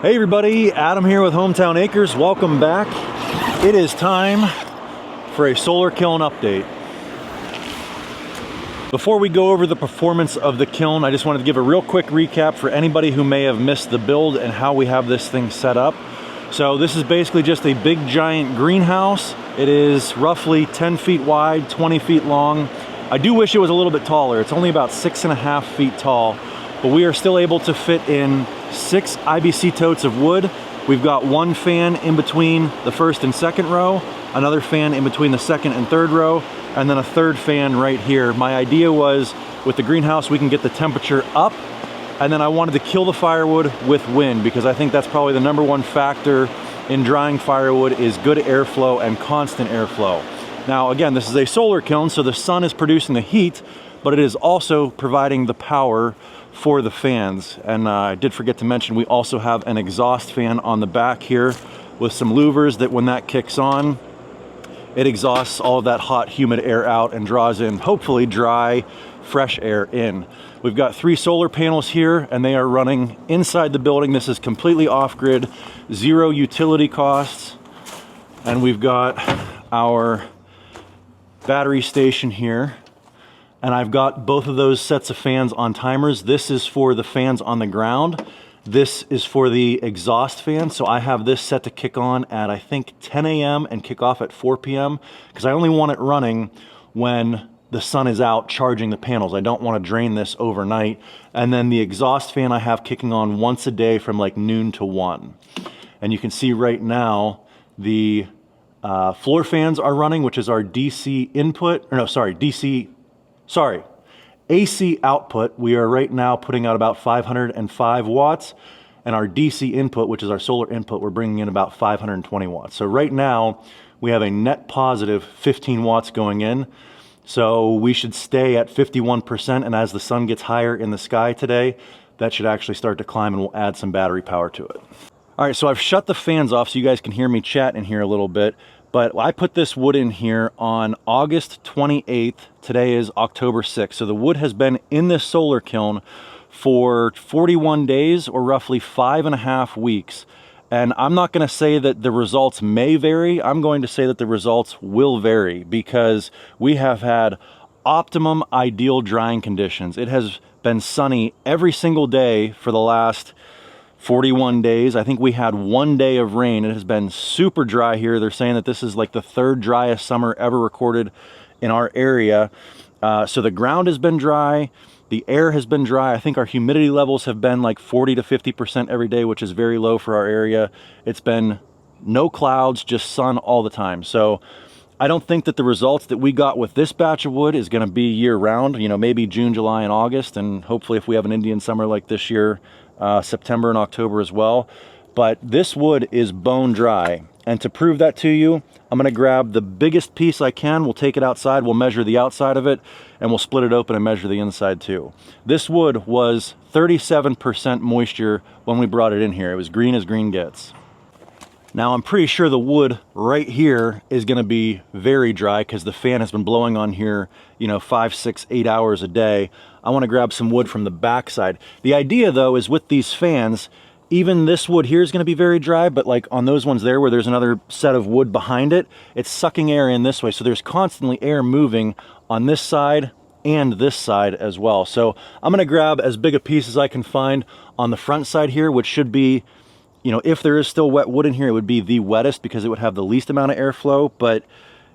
Hey everybody, Adam here with Hometown Acres. Welcome back. It is time for a solar kiln update. Before we go over the performance of the kiln, I just wanted to give a real quick recap for anybody who may have missed the build and how we have this thing set up. So this is basically just a big giant greenhouse. It is roughly 10 feet wide, 20 feet long. I do wish it was a little bit taller. It's only about 6.5 feet tall, but we are still able to fit in 6 IBC totes of wood. We've got one fan in between the first and second row, another fan in between the second and third row, and then a third fan right here. My idea was with the greenhouse we can get the temperature up, and then I wanted to kill the firewood with wind, because I think that's probably the #1 factor in drying firewood is good airflow and constant airflow. Now again, this is a solar kiln, so the sun is producing the heat, but it is also providing the power for the fans. And I did forget to mention, we also have an exhaust fan on the back here with some louvers that when that kicks on, it exhausts all of that hot, humid air out and draws in, hopefully dry, fresh air in. We've got 3 solar panels here and they are running inside the building. This is completely off-grid, 0 utility costs. And we've got our battery station here. And I've got both of those sets of fans on timers. This is for the fans on the ground. This is for the exhaust fan. So I have this set to kick on at, I think, 10 a.m. and kick off at 4 p.m. because I only want it running when the sun is out charging the panels. I don't want to drain this overnight. And then the exhaust fan I have kicking on once a day from like noon to 1. And you can see right now the floor fans are running, which is our DC input, or no, sorry, AC output. We are right now putting out about 505 watts, and our DC input, which is our solar input, we're bringing in about 520 watts. So right now we have a net positive 15 watts going in. So we should stay at 51%, and as the sun gets higher in the sky today, that should actually start to climb and we'll add some battery power to it. All right, so I've shut the fans off so you guys can hear me chat in here a little bit. But I put this wood in here on August 28th. Today is October 6th. So the wood has been in this solar kiln for 41 days, or roughly 5.5 weeks. And I'm not going to say that the results may vary. I'm going to say that the results will vary, because we have had optimum ideal drying conditions. It has been sunny every single day for the last 41 days. I think we had 1 day of rain. It has been super dry here. They're saying that this is like the 3rd driest summer ever recorded in our area. So the ground has been dry. The air has been dry. I think our humidity levels have been like 40 to 50% every day, which is very low for our area. It's been no clouds, just sun all the time. So I don't think that the results that we got with this batch of wood is going to be year round, you know, maybe June, July, and August. And hopefully if we have an Indian summer like this year, September and October as well. But this wood is bone dry. And to prove that to you, I'm going to grab the biggest piece I can. We'll take it outside. We'll measure the outside of it and we'll split it open and measure the inside too. This wood was 37% moisture when we brought it in here. It was green as green gets. Now I'm pretty sure the wood right here is going to be very dry because the fan has been blowing on here, you know, 5, 6, 8 hours a day. I want to grab some wood from the backside. The idea though is with these fans, even this wood here is going to be very dry, but like on those ones there where there's another set of wood behind it, it's sucking air in this way. So there's constantly air moving on this side and this side as well. So I'm going to grab as big a piece as I can find on the front side here, which should be, you know, if there is still wet wood in here, it would be the wettest because it would have the least amount of airflow. But,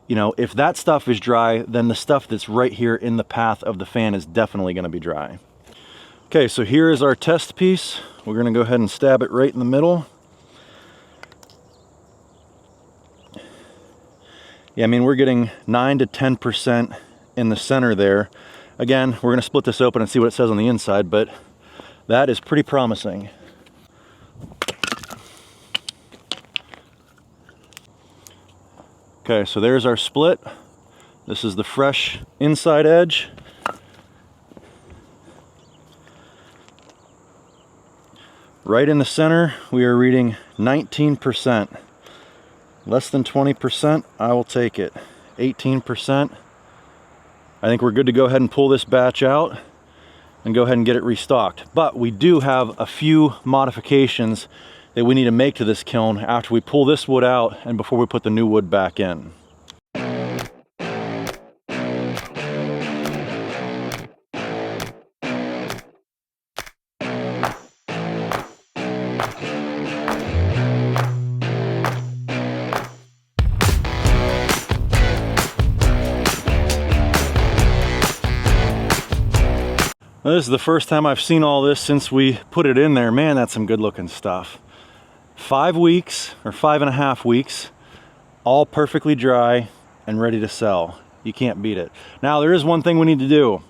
you know, if that stuff is dry, then the stuff that's right here in the path of the fan is definitely going to be dry. Okay, so here is our test piece. We're going to go ahead and stab it right in the middle. Yeah, I mean, we're getting 9 to 10% in the center there. Again, we're going to split this open and see what it says on the inside, but that is pretty promising. Okay, so there's our split. This is the fresh inside edge. Right in the center, we are reading 19%. Less than 20%, I will take it. 18%. I think we're good to go ahead and pull this batch out and go ahead and get it restocked. But we do have a few modifications that we need to make to this kiln after we pull this wood out and before we put the new wood back in. This is the first time I've seen all this since we put it in there. Man, that's some good looking stuff. 5 weeks or 5.5 weeks, all perfectly dry and ready to sell. You can't beat it. Now there is one thing we need to do.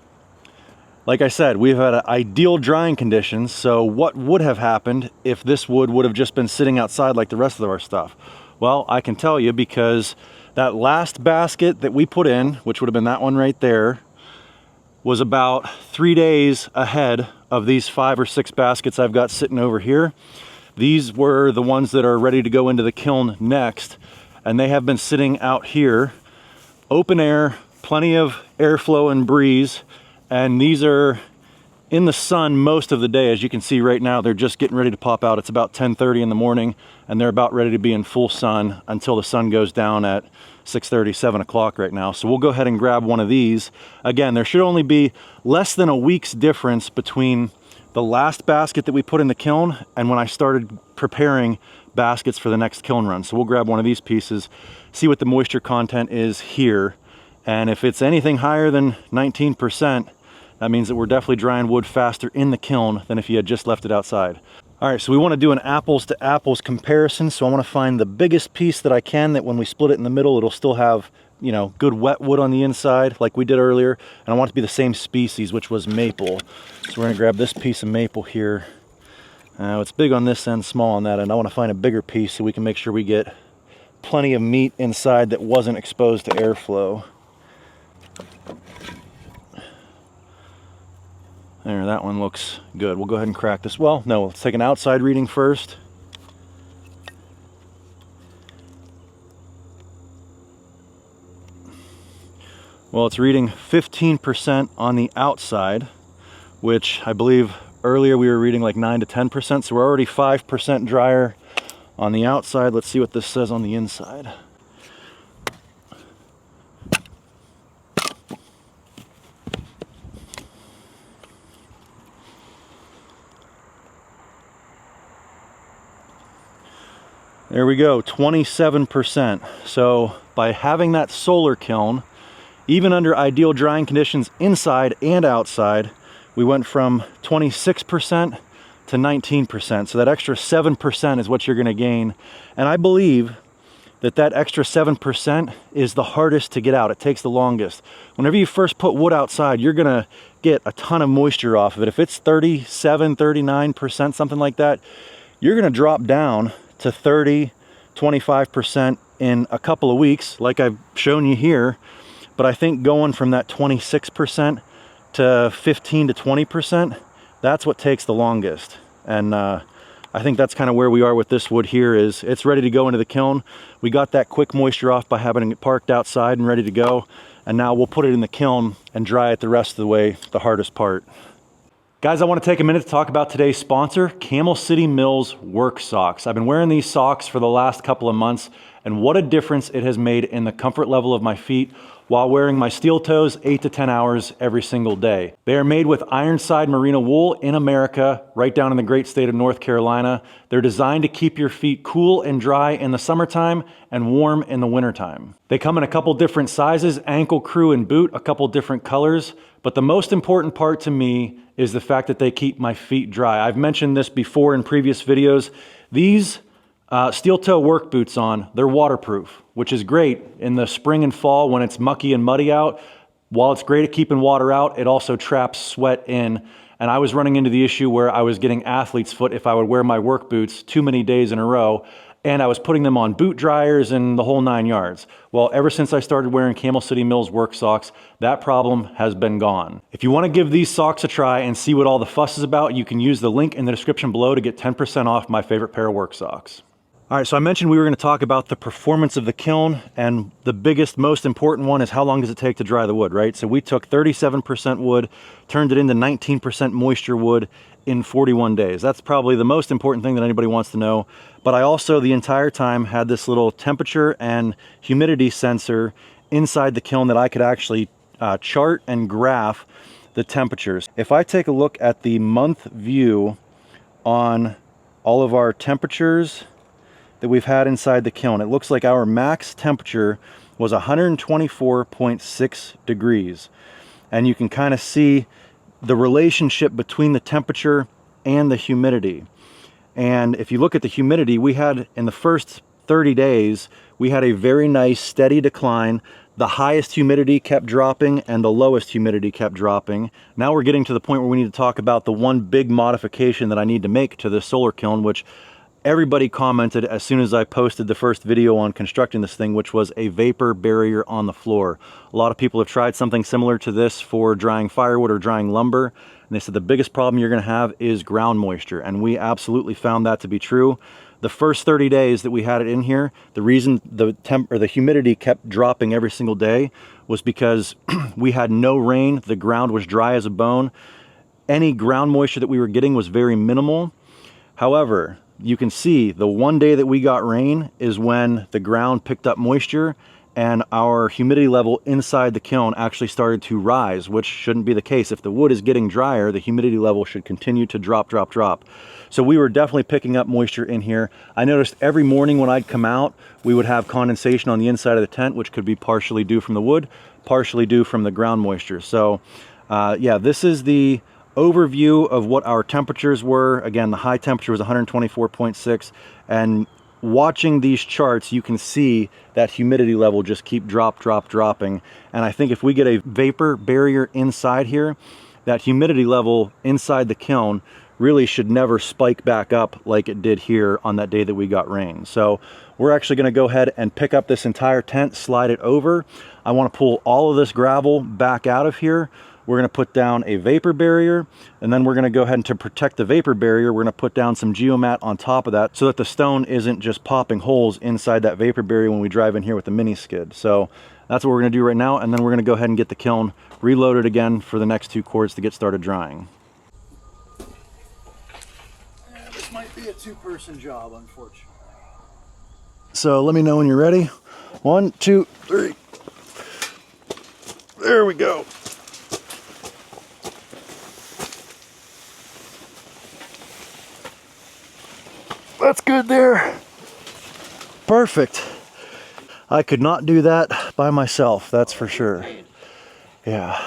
Like I said, we've had ideal drying conditions, so what would have happened if this wood would have just been sitting outside like the rest of our stuff? Well, I can tell you, because that last basket that we put in, which would have been that one right there, was about 3 days ahead of these 5 or 6 baskets I've got sitting over here. These were the ones that are ready to go into the kiln next, and they have been sitting out here, open air, plenty of airflow and breeze, and these are in the sun most of the day. As you can see right now, they're just getting ready to pop out. It's about 10:30 in the morning, and they're about ready to be in full sun until the sun goes down at 6:30, 7 o'clock right now. So we'll go ahead and grab one of these. Again, there should only be less than a week's difference between the last basket that we put in the kiln and when I started preparing baskets for the next kiln run. So we'll grab one of these pieces, see what the moisture content is here. And if it's anything higher than 19%, that means that we're definitely drying wood faster in the kiln than if you had just left it outside. All right, so we want to do an apples to apples comparison. So I want to find the biggest piece that I can, that when we split it in the middle, it'll still have, you know, good wet wood on the inside like we did earlier. And I want it to be the same species, which was maple. So we're going to grab this piece of maple here. It's big on this end, small on that end. I want to find a bigger piece so we can make sure we get plenty of meat inside that wasn't exposed to airflow. There, that one looks good. We'll go ahead and crack this. Well, no, let's take an outside reading first. Well, it's reading 15% on the outside, which I believe earlier we were reading like 9 to 10%, so we're already 5% drier on the outside. Let's see what this says on the inside. There we go, 27%. So by having that solar kiln, even under ideal drying conditions inside and outside, we went from 26% to 19%. So that extra 7% is what you're gonna gain. And I believe that that extra 7% is the hardest to get out. It takes the longest. Whenever you first put wood outside, you're gonna get a ton of moisture off of it. If it's 37, 39%, something like that, you're gonna drop down to 30, 25% in a couple of weeks, like I've shown you here. But I think going from that 26% to 15 to 20%, that's what takes the longest. And I think that's kind of where we are with this wood here. Is it's ready to go into the kiln. We got that quick moisture off by having it parked outside and ready to go. And now we'll put it in the kiln and dry it the rest of the way, the hardest part. Guys, I want to take a minute to talk about today's sponsor, Camel City Mills Work Socks. I've been wearing these socks for the last couple of months, and what a difference it has made in the comfort level of my feet while wearing my steel toes 8 to 10 hours every single day. They are made with Ironside Merino wool in America, right down in the great state of North Carolina. They're designed to keep your feet cool and dry in the summertime and warm in the wintertime. They come in a couple different sizes, ankle, crew, and boot, a couple different colors. But the most important part to me is the fact that they keep my feet dry. I've mentioned this before in previous videos. These steel toe work boots on, they're waterproof, which is great in the spring and fall when it's mucky and muddy out. While it's great at keeping water out, it also traps sweat in. And I was running into the issue where I was getting athlete's foot if I would wear my work boots too many days in a row, and I was putting them on boot dryers and the whole 9 yards. Well, ever since I started wearing Camel City Mills work socks, that problem has been gone. If you want to give these socks a try and see what all the fuss is about, you can use the link in the description below to get 10% off my favorite pair of work socks. All right, so I mentioned we were going to talk about the performance of the kiln, and the biggest, most important one is how long does it take to dry the wood, right? So we took 37% wood, turned it into 19% moisture wood in 41 days. That's probably the most important thing that anybody wants to know. But I also, the entire time, had this little temperature and humidity sensor inside the kiln that I could actually chart and graph the temperatures. If I take a look at the month view on all of our temperatures that we've had inside the kiln, it looks like our max temperature was 124.6 degrees. And you can kind of see the relationship between the temperature and the humidity. And if you look at the humidity, we had in the first 30 days, we had a very nice steady decline. The highest humidity kept dropping and the lowest humidity kept dropping. Now we're getting to the point where we need to talk about the one big modification that I need to make to this solar kiln, which everybody commented as soon as I posted the first video on constructing this thing, which was a vapor barrier on the floor. A lot of people have tried something similar to this for drying firewood or drying lumber, and they said the biggest problem you're going to have is ground moisture, and we absolutely found that to be true. The first 30 days that we had it in here, the reason the humidity kept dropping every single day was because we had no rain. The ground was dry as a bone. Any ground moisture that we were getting was very minimal. However, you can see the one day that we got rain is when the ground picked up moisture and our humidity level inside the kiln actually started to rise, which shouldn't be the case. If the wood is getting drier, the humidity level should continue to drop. So we were definitely picking up moisture in here. I noticed every morning when I'd come out, we would have condensation on the inside of the tent, which could be partially due from the wood, partially due from the ground moisture. So yeah, this is the overview of what our temperatures were. Again, the high temperature was 124.6, and watching these charts, you can see that humidity level just keep dropping. And I think if we get a vapor barrier inside here, that humidity level inside the kiln really should never spike back up like it did here on that day that we got rain. So we're actually going to go ahead and pick up this entire tent, slide it over. I want to pull all of this gravel back out of here. We're going to put down a vapor barrier, and then we're going to go ahead and to protect the vapor barrier, we're going to put down some geomat on top of that so that the stone isn't just popping holes inside that vapor barrier when we drive in here with the mini skid. So that's what we're going to do right now, and then we're going to go ahead and get the kiln reloaded again for the next 2 cords to get started drying. This might be a 2-person job, unfortunately. So let me know when you're ready. 1, 2, 3. There we go. That's good there. Perfect. I could not do that by myself, that's for sure. Yeah.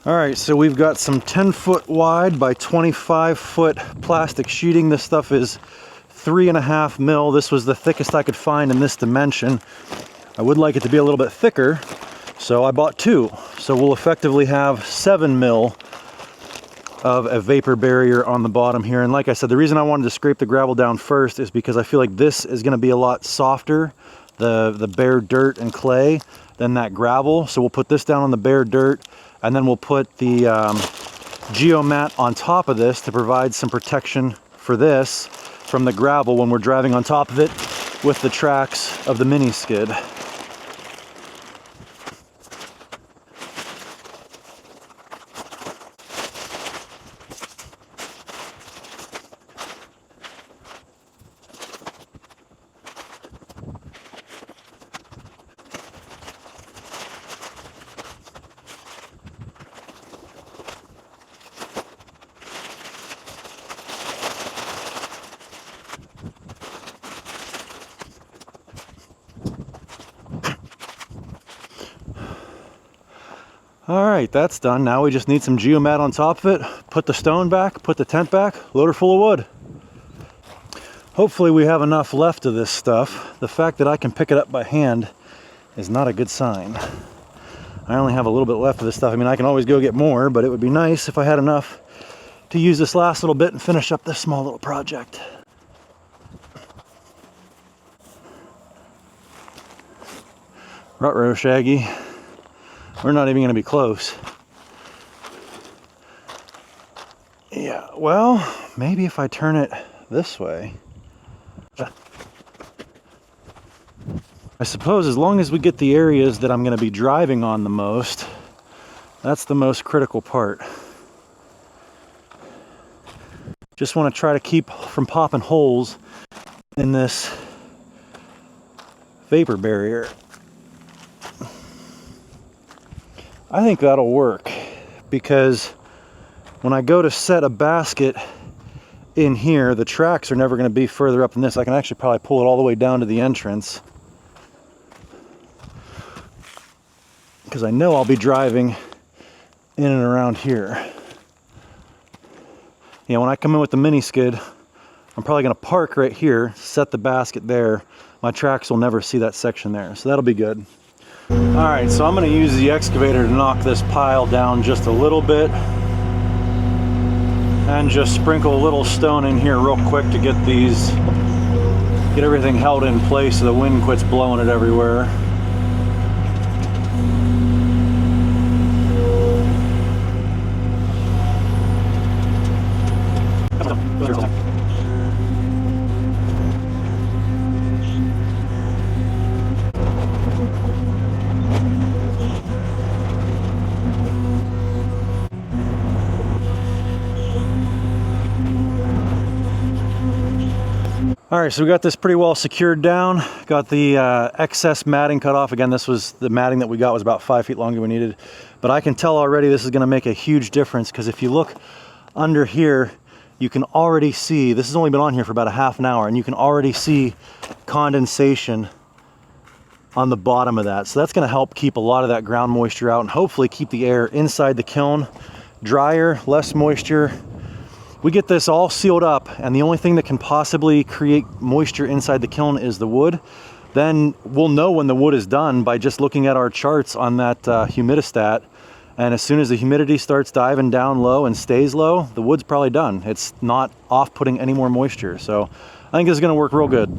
All right, so we've got some 10-foot wide by 25-foot plastic sheeting. This stuff is 3.5 mil. This was the thickest I could find in this dimension. I would like it to be a little bit thicker, so I bought 2. So we'll effectively have 7 mil of a vapor barrier on the bottom here. And like I said, the reason I wanted to scrape the gravel down first is because I feel like this is going to be a lot softer, the bare dirt and clay, than that gravel. So we'll put this down on the bare dirt, and then we'll put the geomat on top of this to provide some protection for this from the gravel when we're driving on top of it with the tracks of the mini skid. All right, that's done. Now we just need some geomat on top of it, put the stone back, put the tent back, load her full of wood. Hopefully we have enough left of this stuff. The fact that I can pick it up by hand is not a good sign. I only have a little bit left of this stuff. I mean, I can always go get more, but it would be nice if I had enough to use this last little bit and finish up this small little project. Ruh-roh, Shaggy. We're not even going to be close. Yeah, well, maybe if I turn it this way. I suppose as long as we get the areas that I'm going to be driving on the most, that's the most critical part. Just want to try to keep from popping holes in this vapor barrier. I think that'll work because when I go to set a basket in here, the tracks are never going to be further up than this. I can actually probably pull it all the way down to the entrance because I know I'll be driving in and around here. Yeah, when I come in with the mini skid, I'm probably going to park right here, set the basket there. My tracks will never see that section there, so that'll be good. All right, so I'm going to use the excavator to knock this pile down just a little bit and just sprinkle a little stone in here real quick to get everything held in place so the wind quits blowing it everywhere. All right, so we got this pretty well secured down. Got the excess matting cut off. Again, this was the matting that we got was about 5 feet longer than we needed. But I can tell already this is gonna make a huge difference because if you look under here, you can already see, this has only been on here for about a half an hour, and you can already see condensation on the bottom of that. So that's gonna help keep a lot of that ground moisture out and hopefully keep the air inside the kiln drier, less moisture. We get this all sealed up, and the only thing that can possibly create moisture inside the kiln is the wood. Then we'll know when the wood is done by just looking at our charts on that humidistat. And as soon as the humidity starts diving down low and stays low, the wood's probably done. It's not off-putting any more moisture. So I think this is gonna work real good.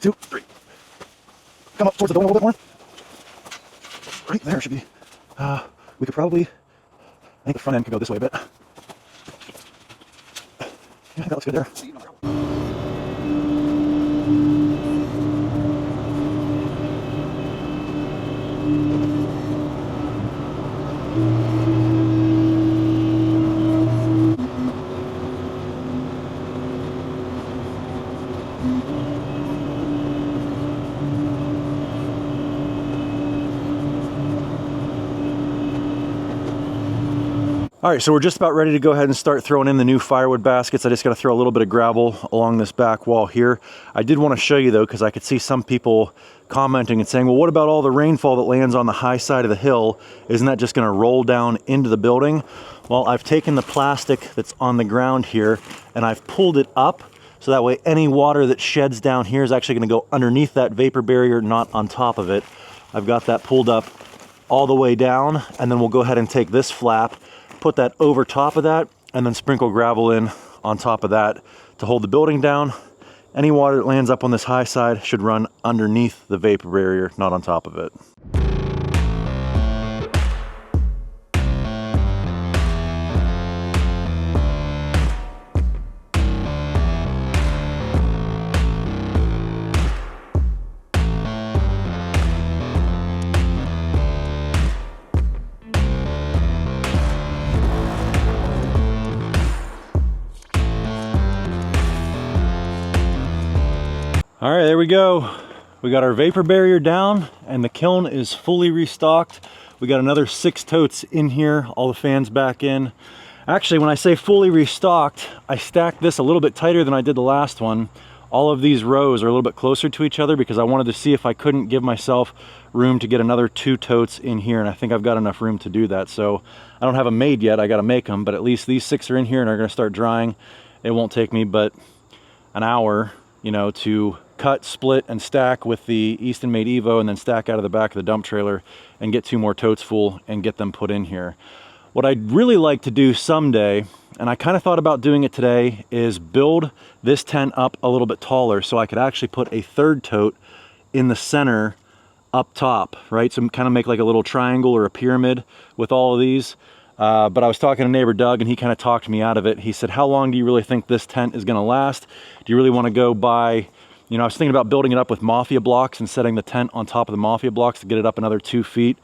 2, 3. Come up towards the dome a little bit more. Right there should be. We could probably, I think the front end could go this way a bit. Yeah, that looks good there. All right, so we're just about ready to go ahead and start throwing in the new firewood baskets. I just got to throw a little bit of gravel along this back wall here. I did want to show you though, because I could see some people commenting and saying, well, what about all the rainfall that lands on the high side of the hill? Isn't that just going to roll down into the building? Well, I've taken the plastic that's on the ground here and I've pulled it up so that way any water that sheds down here is actually going to go underneath that vapor barrier, not on top of it. I've got that pulled up all the way down, and then we'll go ahead and take this flap, put that over top of that, and then sprinkle gravel in on top of that to hold the building down. Any water that lands up on this high side should run underneath the vapor barrier, not on top of it. All right, there we go. We got our vapor barrier down and the kiln is fully restocked. We got another 6 totes in here, all the fans back in. Actually, when I say fully restocked, I stacked this a little bit tighter than I did the last one. All of these rows are a little bit closer to each other because I wanted to see if I couldn't give myself room to get another 2 totes in here, and I think I've got enough room to do that. So I don't have them made yet, I gotta make them, but at least these 6 are in here and are gonna start drying. It won't take me but an hour, you know, to cut, split, and stack with the Easton Made Evo, and then stack out of the back of the dump trailer and get 2 more totes full and get them put in here. What I'd really like to do someday, and I kind of thought about doing it today, is build this tent up a little bit taller so I could actually put a 3rd tote in the center up top, right? So kind of make like a little triangle or a pyramid with all of these. But I was talking to neighbor Doug and he kind of talked me out of it. He said, how long do you really think this tent is going to last? Do you really want to go by, you know, I was thinking about building it up with mafia blocks and setting the tent on top of the mafia blocks to get it up another 2 feet.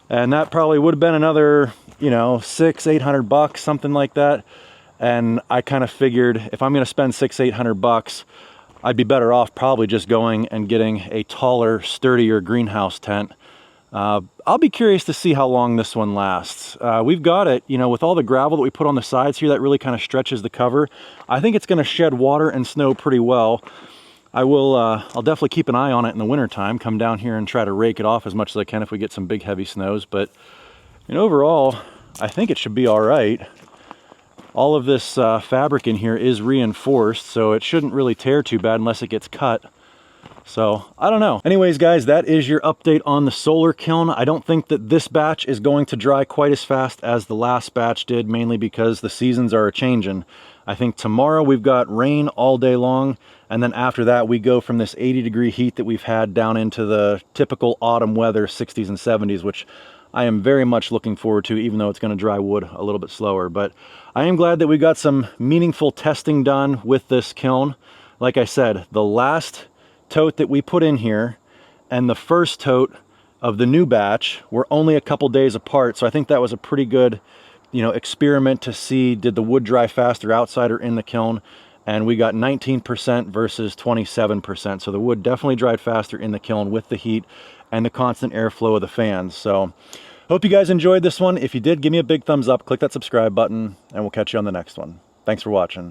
And that probably would have been another, you know, $600-800, something like that. And I kind of figured if I'm going to spend $600-800, I'd be better off probably just going and getting a taller, sturdier greenhouse tent. I'll be curious to see how long this one lasts. We've got it, you know, with all the gravel that we put on the sides here, that really kind of stretches the cover. I think it's going to shed water and snow pretty well. I'll definitely keep an eye on it in the wintertime, come down here and try to rake it off as much as I can if we get some big heavy snows. But, you know, overall, I think it should be all right. All of this fabric in here is reinforced, so it shouldn't really tear too bad unless it gets cut. So, I don't know. Anyways, guys, that is your update on the solar kiln. I don't think that this batch is going to dry quite as fast as the last batch did, mainly because the seasons are a-changing. I think tomorrow we've got rain all day long, and then after that we go from this 80-degree heat that we've had down into the typical autumn weather, 60s and 70s, which I am very much looking forward to, even though it's going to dry wood a little bit slower. But I am glad that we got some meaningful testing done with this kiln. Like I said, the last tote that we put in here and the first tote of the new batch were only a couple days apart, so I think that was a pretty good, you know, experiment to see, did the wood dry faster outside or in the kiln? And we got 19% versus 27%. So the wood definitely dried faster in the kiln with the heat and the constant airflow of the fans. So hope you guys enjoyed this one. If you did, give me a big thumbs up, click that subscribe button, and we'll catch you on the next one. Thanks for watching.